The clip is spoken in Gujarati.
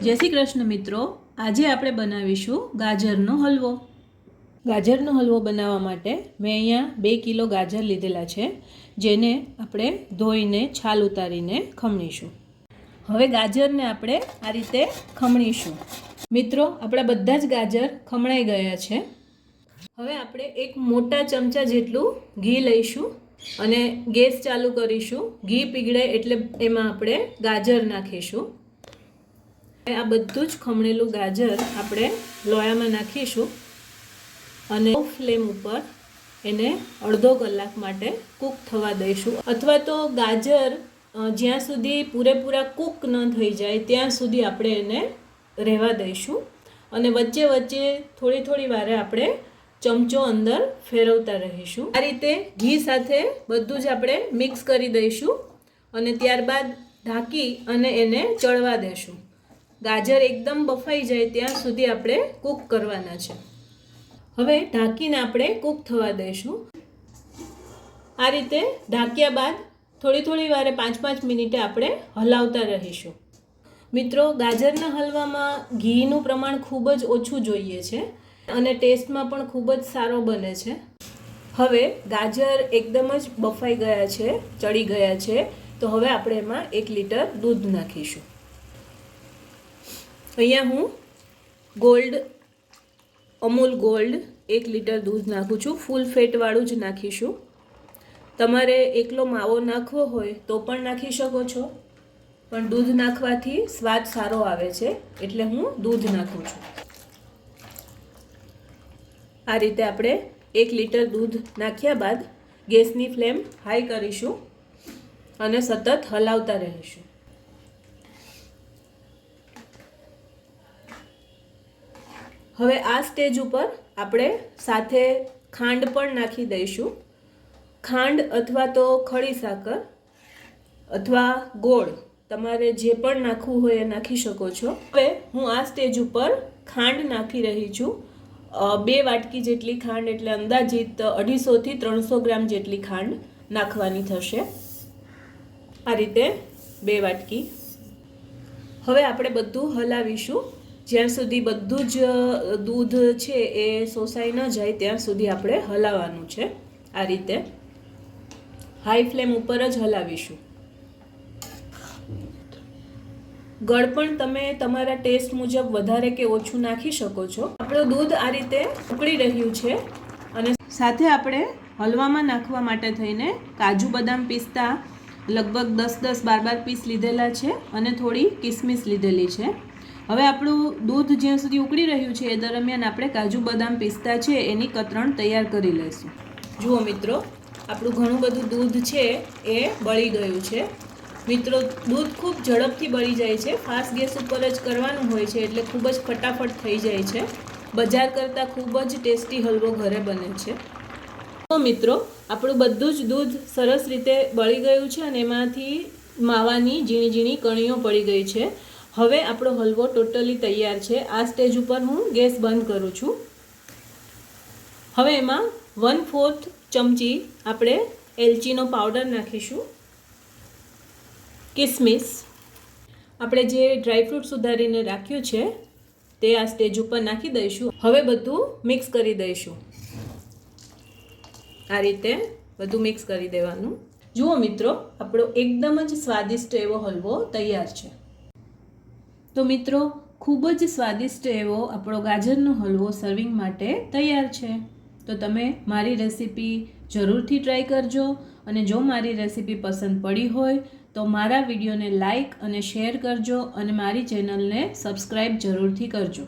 જય શ્રી કૃષ્ણ મિત્રો, આજે આપણે બનાવીશું ગાજરનો હલવો. ગાજરનો હલવો બનાવવા માટે મેં અહીંયા 2 કિલો ગાજર લીધેલા છે, જેને આપણે ધોઈને છાલ ઉતારીને ખમણીશું. હવે ગાજરને આપણે આ રીતે ખમણીશું. મિત્રો, આપણા બધા જ ગાજર ખમણાઈ ગયા છે. હવે આપણે એક મોટા ચમચા જેટલું ઘી લઈશું અને ગેસ ચાલુ કરીશું. ઘી પીગળે એટલે એમાં આપણે ગાજર નાખીશું. આ બધું જ ખમણેલું ગાજર આપણે લોયામાં નાખીશું અને ફ્લેમ ઉપર એને અડધો કલાક માટે કૂક થવા દઈશું. અથવા તો ગાજર જ્યાં સુધી પૂરેપૂરા કૂક ન થઈ જાય ત્યાં સુધી આપણે એને રહેવા દઈશું અને વચ્ચે વચ્ચે થોડી વારે આપણે ચમચો અંદર ફેરવતા રહીશું. આ રીતે ઘી સાથે બધું જ આપણે મિક્સ કરી દઈશું અને ત્યારબાદ ઢાંકી અને એને ચડવા દઈશું. ગાજર એકદમ બફાઈ જાય ત્યાં સુધી આપણે કૂક કરવાના છે. હવે ઢાંકીને આપણે કૂક થવા દઈશું. આ રીતે ઢાંક્યા બાદ થોડી વારે 5-5 મિનિટે આપણે હલાવતા રહીશું. મિત્રો, ગાજરના હલવામાં ઘીનું પ્રમાણ ખૂબ જ ઓછું જોઈએ છે અને ટેસ્ટમાં પણ ખૂબ જ સારો બને છે. હવે ગાજર એકદમ જ બફાઈ ગયા છે, ચડી ગયા છે, તો હવે આપણે એમાં 1 લીટર દૂધ નાખીશું. અહીંયા હું અમૂલ ગોલ્ડ 1 લીટર દૂધ નાખું છું. ફૂલ ફેટવાળું જ નાખીશું. તમારે એકલો માવો નાખવો હોય તો પણ નાખી શકો છો, પણ દૂધ નાખવાથી સ્વાદ સારો આવે છે એટલે હું દૂધ નાખું છું. આ રીતે આપણે 1 લીટર દૂધ નાખ્યા બાદ ગેસની ફ્લેમ હાઈ કરીશું અને સતત હલાવતા રહીશું. હવે આ સ્ટેજ ઉપર આપણે સાથે ખાંડ પણ નાખી દઈશું. ખાંડ અથવા તો ખડી સાકર અથવા ગોળ, તમારે જે પણ નાખવું હોય એ નાખી શકો છો. હવે હું આ સ્ટેજ ઉપર ખાંડ નાખી રહી છું. 2 વાટકી જેટલી ખાંડ, એટલે અંદાજિત 250 થી 300 ગ્રામ જેટલી ખાંડ નાખવાની થશે. આ રીતે 2 વાટકી. હવે આપણે બધું હલાવીશું. જ્યાં સુધી બધું જ દૂધ છે એ શોષાઈ ન જાય ત્યાં સુધી આપણે હલાવવાનું છે. આ રીતે હાઈ ફ્લેમ ઉપર જ હલાવીશું. ગળપણ તમે તમારા ટેસ્ટ મુજબ વધારે કે ઓછું નાખી શકો છો. આપણું દૂધ આ રીતે ઉકળી રહ્યું છે અને સાથે આપણે હલવામાં નાખવા માટે થઈને કાજુ બદામ પિસ્તા લગભગ 10-12 પીસ લીધેલા છે અને થોડી કિસમિસ લીધેલી છે. હવે આપણું દૂધ જ્યાં સુધી ઉકળી રહ્યું છે એ દરમિયાન આપણે કાજુ બદામ પિસ્તા છે એની કતરણ તૈયાર કરી લઈશું. જુઓ મિત્રો, આપણું ઘણું બધું દૂધ છે એ બળી ગયું છે. મિત્રો, દૂધ ખૂબ ઝડપથી બળી જાય છે. ફાસ્ટ ગેસ ઉપર જ કરવાનું હોય છે એટલે ખૂબ જ ફટાફટ થઈ જાય છે. બજાર કરતાં ખૂબ જ ટેસ્ટી હલવો ઘરે બને છે. તો મિત્રો, આપણું બધું જ દૂધ સરસ રીતે બળી ગયું છે અને એમાંથી માવાની ઝીણી કણીઓ પડી ગઈ છે. હવે આપણો હલવો ટોટલી તૈયાર છે. આ સ્ટેજ ઉપર હું ગેસ બંધ કરું છું. હવે એમાં 1/4 ચમચી આપણે એલચીનો પાવડર નાખીશું. કિસમિસ આપણે જે ડ્રાયફ્રૂટ સુધારીને રાખ્યું છે તે આ સ્ટેજ ઉપર નાખી દઈશું. હવે બધું મિક્સ કરી દઈશું. આ રીતે બધું મિક્સ કરી દેવાનું. જુઓ મિત્રો, આપણો એકદમ જ સ્વાદિષ્ટ એવો હલવો તૈયાર છે. તો મિત્રો, ખૂબ જ સ્વાદિષ્ટ એવો આપણો ગાજરનો હલવો સર્વિંગ માટે તૈયાર છે. તો તમે મારી રેસીપી જરૂરથી ટ્રાય કરજો અને જો મારી રેસીપી પસંદ પડી હોય તો મારા વિડીયોને લાઈક અને શેર કરજો અને મારી ચેનલને સબસ્ક્રાઈબ જરૂરથી કરજો.